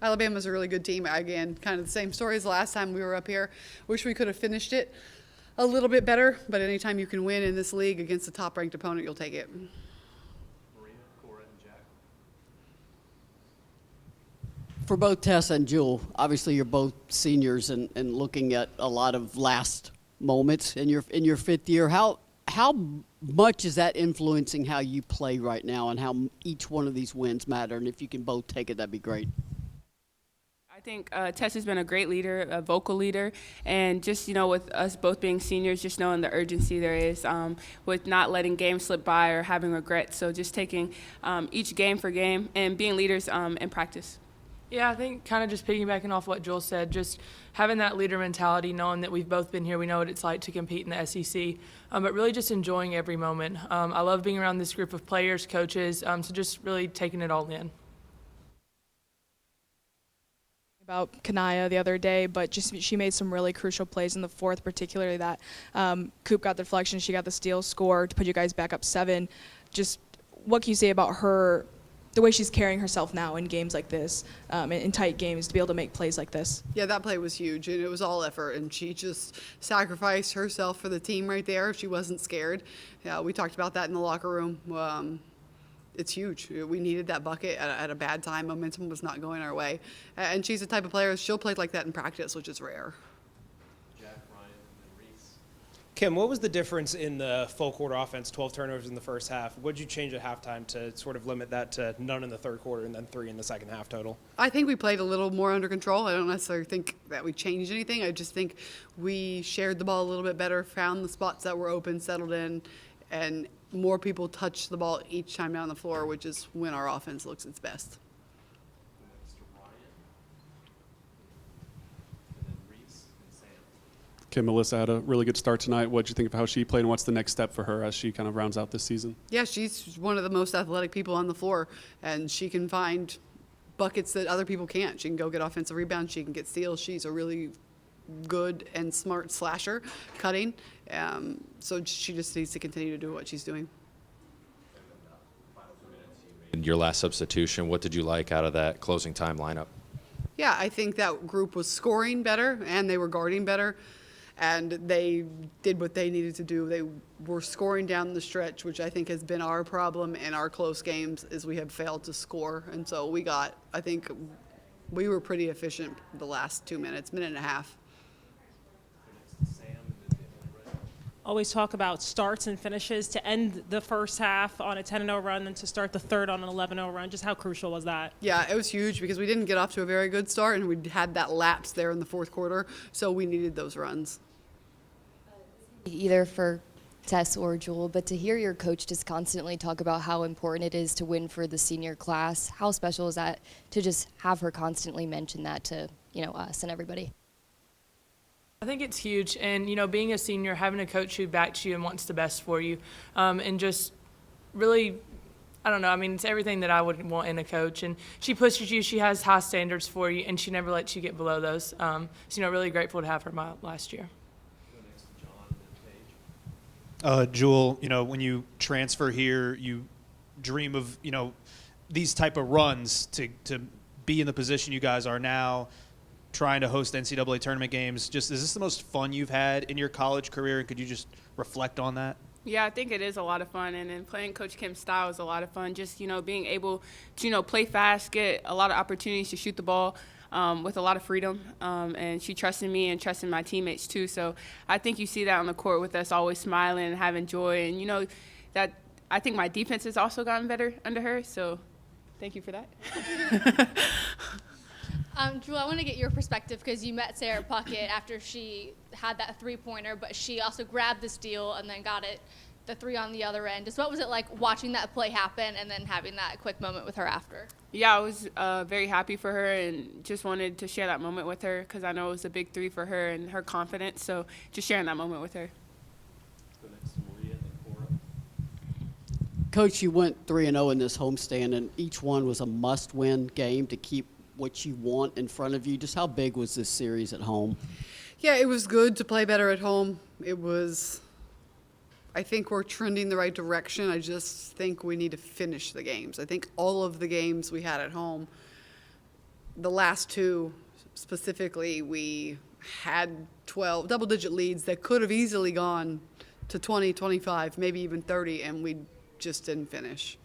Alabama's a really good team. Again, kind of the same story as the last time we were up here. Wish we could have finished it a little bit better, but anytime you can win in this league against a top-ranked opponent, you'll take it. Maria, Cora, and Jack. For both Tessa and Jewel, obviously you're both seniors and looking at a lot of last moments in your fifth year. How much is that influencing how you play right now and how each one of these wins matter? And if you can both take it, that'd be great. I think Tessa's been a great leader, a vocal leader, and just, with us both being seniors, just knowing the urgency there is with not letting games slip by or having regrets. So just taking each game for game and being leaders in practice. Yeah, I think kind of just piggybacking off what Joel said, just having that leader mentality, knowing that we've both been here, we know what it's like to compete in the SEC, but really just enjoying every moment. I love being around this group of players, coaches, so just really taking it all in. About Kanaya the other day, but just she made some really crucial plays in the fourth, particularly that Coop got the deflection, she got the steal score to put you guys back up 7. Just what can you say about her, the way she's carrying herself now in games like this, in tight games, to be able to make plays like this? Yeah, that play was huge, and it was all effort, and she just sacrificed herself for the team right there. She wasn't scared. Yeah, we talked about that in the locker room. It's huge. We needed that bucket at a bad time. Momentum was not going our way. And she's the type of player, she'll play like that in practice, which is rare. Jack, Ryan, and Reese. Kim, what was the difference in the full quarter offense, 12 turnovers in the first half? What did you change at halftime to sort of limit that to none in the third quarter and then 3 in the second half total? I think we played a little more under control. I don't necessarily think that we changed anything. I just think we shared the ball a little bit better, found the spots that were open, settled in, and more people touch the ball each time down the floor, which is when our offense looks its best. Next to Ryan. And then Reese and Sam. Kim, Melissa had a really good start tonight. What did you think of how she played, and what's the next step for her as she kind of rounds out this season? Yeah, she's one of the most athletic people on the floor, and she can find buckets that other people can't. She can go get offensive rebounds. She can get steals. She's a really good and smart slasher, cutting. So she just needs to continue to do what she's doing. In your last substitution, what did you like out of that closing time lineup? Yeah, I think that group was scoring better and they were guarding better, and they did what they needed to do. They were scoring down the stretch, which I think has been our problem in our close games, is we have failed to score. And so I think we were pretty efficient the last 2 minutes, minute and a half. Always talk about starts and finishes, to end the first half on a 10-0 run and to start the third on an 11-0 run. Just how crucial was that? Yeah, it was huge because we didn't get off to a very good start, and we had that lapse there in the fourth quarter, so we needed those runs. Either for Tess or Jewel, but to hear your coach just constantly talk about how important it is to win for the senior class, how special is that to just have her constantly mention that to us and everybody? I think it's huge, and being a senior, having a coach who backs you and wants the best for you, and just really, I don't know, it's everything that I would want in a coach. And she pushes you, she has high standards for you, and she never lets you get below those. So really grateful to have her last year. Next to John and Paige. Jewel, when you transfer here, you dream of these type of runs to be in the position you guys are now, trying to host NCAA tournament games. Just, is this the most fun you've had in your college career, and could you just reflect on that? Yeah, I think it is a lot of fun, and then playing Coach Kim's style is a lot of fun. Just, being able to, play fast, get a lot of opportunities to shoot the ball with a lot of freedom, and she trusted me and trusted my teammates too. So I think you see that on the court with us always smiling and having joy, and, that I think my defense has also gotten better under her, so thank you for that. Jewel, I want to get your perspective because you met Sarah Puckett after she had that three-pointer, but she also grabbed the steal and then got the 3 on the other end. Just what was it like watching that play happen and then having that quick moment with her after? Yeah, I was very happy for her and just wanted to share that moment with her because I know it was a big 3 for her and her confidence, so just sharing that moment with her. Go next to Maria and then Cora. Coach, you went 3-0 in this homestand, and each one was a must-win game to keep what you want in front of you. Just how big was this series at home? Yeah, it was good to play better at home. I think we're trending the right direction. I just think we need to finish the games. I think all of the games we had at home, the last two specifically, we had 12 double-digit leads that could have easily gone to 20, 25, maybe even 30, and we just didn't finish.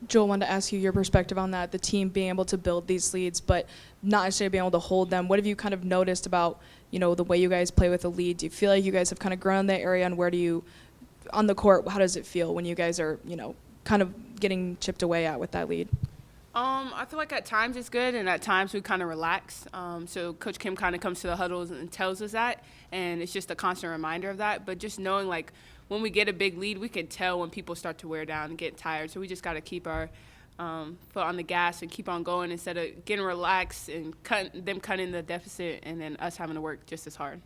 Joel, wanted to ask you your perspective on that, the team being able to build these leads, but not necessarily being able to hold them. What have you kind of noticed about, the way you guys play with a lead? Do you feel like you guys have kind of grown in that area, and where do you, on the court, how does it feel when you guys are, kind of getting chipped away at with that lead? I feel like at times it's good, and at times we kind of relax. So Coach Kim kind of comes to the huddles and tells us that, and it's just a constant reminder of that. But just knowing, like, when we get a big lead, we can tell when people start to wear down and get tired. So we just got to keep our foot on the gas and keep on going instead of getting relaxed and cutting the deficit and then us having to work just as hard.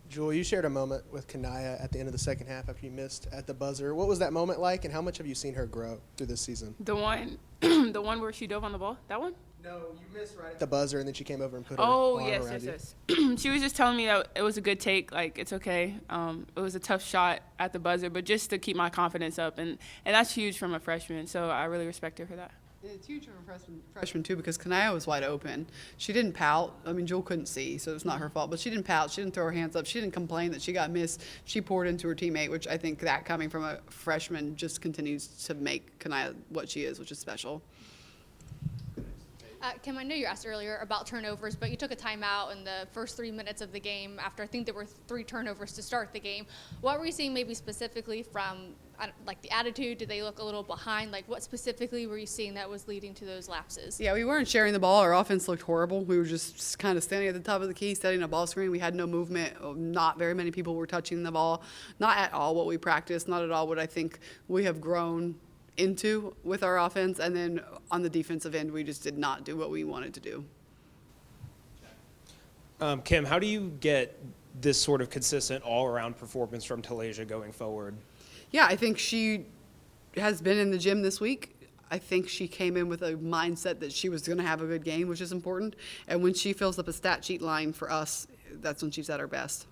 Jewel, you shared a moment with Kanaya at the end of the second half after you missed at the buzzer. What was that moment like, and how much have you seen her grow through this season? The one, the one where she dove on the ball, that one? No, you missed right at the buzzer, and then she came over and put her Oh, arm yes, around yes, you. yes. She was just telling me that it was a good take, like, it's okay. It was a tough shot at the buzzer, but just to keep my confidence up, and that's huge from a freshman, so I really respect her for that. It's huge from a freshman too, because Kanaya was wide open. She didn't pout. I mean, Jewel couldn't see, so it's not her fault. But she didn't pout. She didn't throw her hands up. She didn't complain that she got missed. She poured into her teammate, which I think that coming from a freshman just continues to make Kanaya what she is, which is special. Kim, I know you asked earlier about turnovers, but you took a timeout in the first 3 minutes of the game after I think there were 3 turnovers to start the game. What were you seeing maybe specifically from, like, the attitude? Did they look a little behind? Like, what specifically were you seeing that was leading to those lapses? Yeah, we weren't sharing the ball. Our offense looked horrible. We were just kind of standing at the top of the key, setting a ball screen. We had no movement. Not very many people were touching the ball. Not at all what we practiced. Not at all what I think we have grown into with our offense. And then on the defensive end, we just did not do what we wanted to do. Kim, how do you get this sort of consistent all-around performance from Talasia going forward? Yeah, I think she has been in the gym this week. I think she came in with a mindset that she was going to have a good game, which is important. And when she fills up a stat sheet line for us, that's when she's at her best.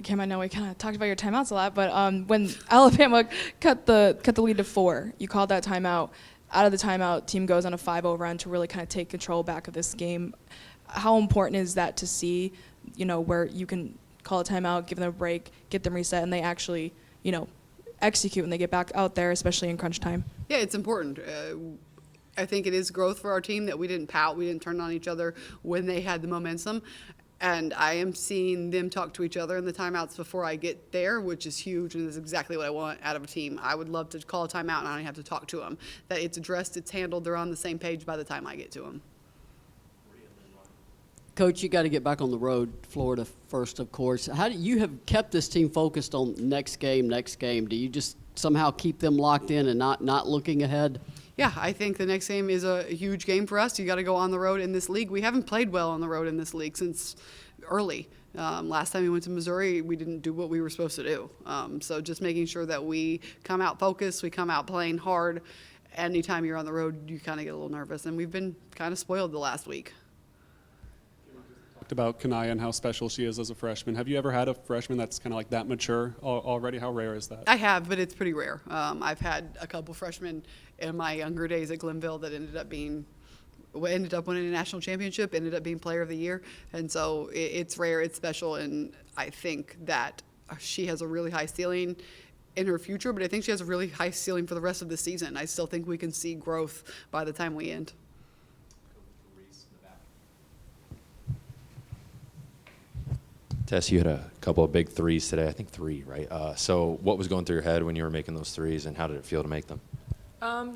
Kim, I know we kind of talked about your timeouts a lot, but when Alabama cut the lead to 4, you called that timeout. Out of the timeout, team goes on a 5-0 run to really kind of take control back of this game. How important is that to see, where you can call a timeout, give them a break, get them reset, and they actually, execute when they get back out there, especially in crunch time? Yeah, it's important. I think it is growth for our team that we didn't pout, we didn't turn on each other when they had the momentum. And I am seeing them talk to each other in the timeouts before I get there, which is huge and is exactly what I want out of a team. I would love to call a timeout and I don't have to talk to them. That it's addressed, it's handled, they're on the same page by the time I get to them. Coach, you got to get back on the road, Florida first, of course. How do you have kept this team focused on next game? Do you just somehow keep them locked in and not looking ahead? Yeah, I think the next game is a huge game for us. You got to go on the road in this league. We haven't played well on the road in this league since early. Last time we went to Missouri, we didn't do what we were supposed to do. So just making sure that we come out focused, we come out playing hard. Anytime you're on the road, you kind of get a little nervous, and we've been kind of spoiled the last week. Talked about Kanaya and how special she is as a freshman. Have you ever had a freshman that's kind of like that mature already? How rare is that? I have, but it's pretty rare. I've had a couple freshmen in my younger days at Glenville that ended up winning a national championship, ended up being player of the year. And so it's rare, it's special, and I think that she has a really high ceiling in her future, but I think she has a really high ceiling for the rest of the season. I still think we can see growth by the time we end. Tess, you had a couple of big threes today. I think 3, right? So what was going through your head when you were making those threes, and how did it feel to make them?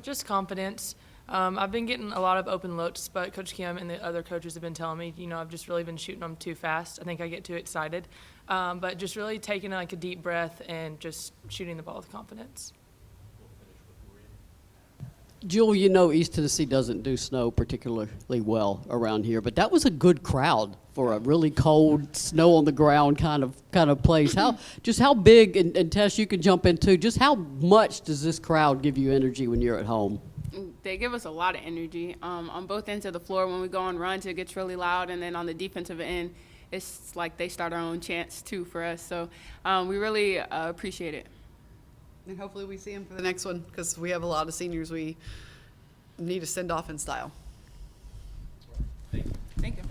Just confidence. I've been getting a lot of open looks, but Coach Kim and the other coaches have been telling me, I've just really been shooting them too fast. I think I get too excited. But just really taking like a deep breath and just shooting the ball with confidence. Jewel, East Tennessee doesn't do snow particularly well around here, but that was a good crowd for a really cold, snow on the ground kind of place. How big, and Tess, you can jump in too, just how much does this crowd give you energy when you're at home? They give us a lot of energy on both ends of the floor. When we go on runs, it gets really loud, and then on the defensive end, it's like they start our own chants too for us. So we really appreciate it. And hopefully we see him for the next one, because we have a lot of seniors we need to send off in style. Thank you.